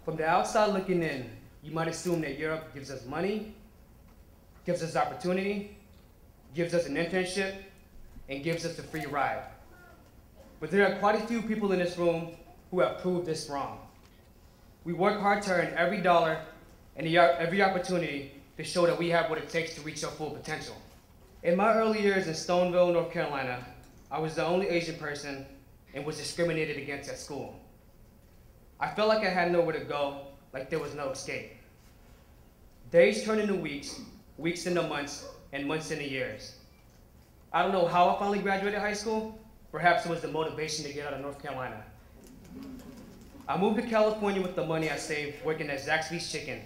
From the outside looking in, you might assume that Europe gives us money, gives us opportunity, gives us an internship, and gives us a free ride. But there are quite a few people in this room who have proved this wrong. We work hard to earn every dollar and every opportunity to show that we have what it takes to reach our full potential. In my early years in Stoneville, North Carolina, I was the only Asian person and was discriminated against at school. I felt like I had nowhere to go, like there was no escape. Days turned into weeks, weeks into months, and months into years. I don't know how I finally graduated high school. Perhaps it was the motivation to get out of North Carolina. I moved to California with the money I saved working at Zaxby's Chicken.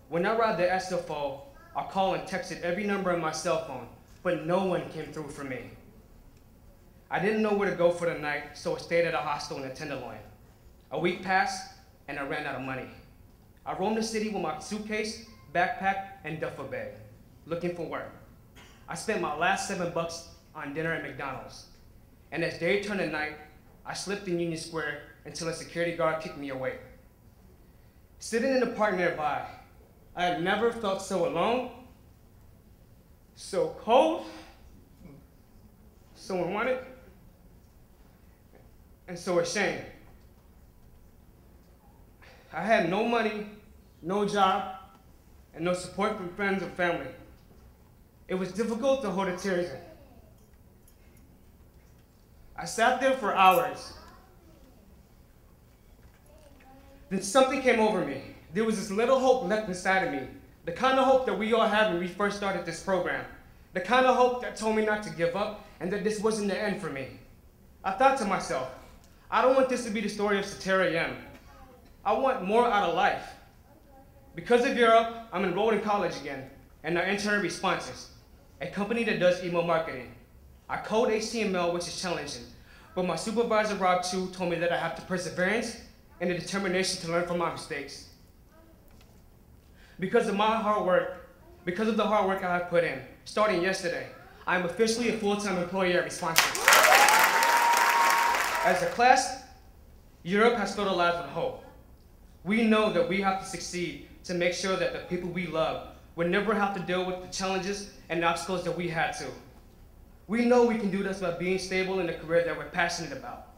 When I arrived at SFO, I called and texted every number on my cell phone, but no one came through for me. I didn't know where to go for the night, so I stayed at a hostel in the Tenderloin. A week passed, and I ran out of money. I roamed the city with my suitcase, backpack, and duffel bag, looking for work. I spent my last $7 on dinner at McDonald's. And as day turned to night, I slipped in Union Square until a security guard kicked me away. Sitting in the park nearby, I had never felt so alone, so cold, so unwanted, and so ashamed. I had no money, no job, and no support from friends or family. It was difficult to hold the tears in. I sat there for hours. Then something came over me. There was this little hope left inside of me, the kind of hope that we all had when we first started this program, the kind of hope that told me not to give up and that this wasn't the end for me. I thought to myself, I don't want this to be the story of Sotheara Yem. I want more out of life. Because of Europe, I'm enrolled in college again, and I intern at Responsys, a company that does email marketing. I code HTML, which is challenging, but my supervisor, Rob Chu, told me that I have the perseverance and the determination to learn from my mistakes. Because of the hard work I have put in, starting yesterday, I am officially a full-time employee at Responsys. As a class, Europe has filled our lives with hope. We know that we have to succeed to make sure that the people we love will never have to deal with the challenges and obstacles that we had to. We know we can do this by being stable in a career that we're passionate about.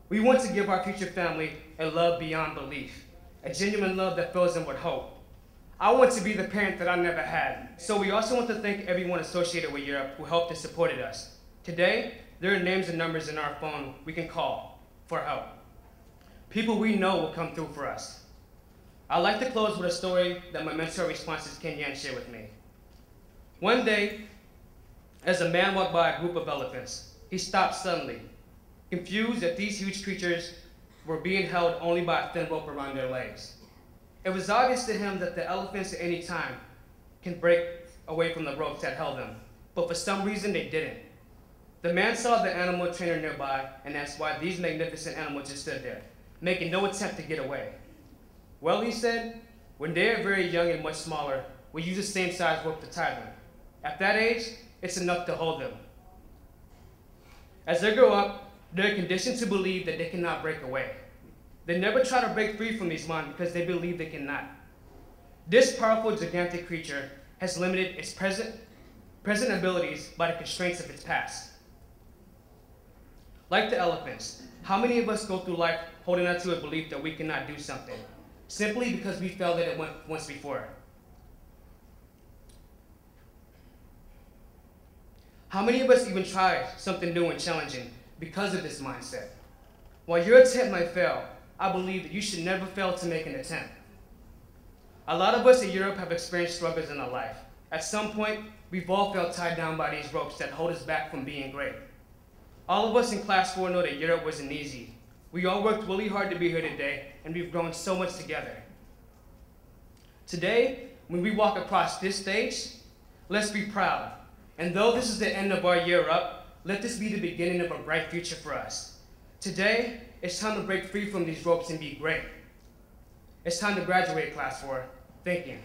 We want to give our future family a love beyond belief, a genuine love that fills them with hope. I want to be the parent that I never had. So we also want to thank everyone associated with Europe who helped and supported us. Today, there are names and numbers in our phone we can call for help. People we know will come through for us. I'd like to close with a story that my mentor at Responsys, Ken Yan, shared with me. One day, as a man walked by a group of elephants, he stopped suddenly, confused that these huge creatures were being held only by a thin rope around their legs. It was obvious to him that the elephants at any time can break away from the ropes that held them, but for some reason they didn't. The man saw the animal trainer nearby and asked why these magnificent animals just stood there, making no attempt to get away. Well, he said, when they are very young and much smaller, we use the same size rope to tie them. At that age, it's enough to hold them. As they grow up, they're conditioned to believe that they cannot break away. They never try to break free from these bonds because they believe they cannot. This powerful, gigantic creature has limited its present abilities by the constraints of its past. Like the elephants, how many of us go through life holding on to a belief that we cannot do something, simply because we failed at it once before? How many of us even try something new and challenging because of this mindset? While your attempt might fail, I believe that you should never fail to make an attempt. A lot of us in Europe have experienced struggles in our life. At some point, we've all felt tied down by these ropes that hold us back from being great. All of us in Class 4 know that Europe wasn't easy. We all worked really hard to be here today, and we've grown so much together. Today, when we walk across this stage, let's be proud. And though this is the end of our year up, let this be the beginning of a bright future for us. Today, it's time to break free from these ropes and be great. It's time to graduate, Class 4. Thank you.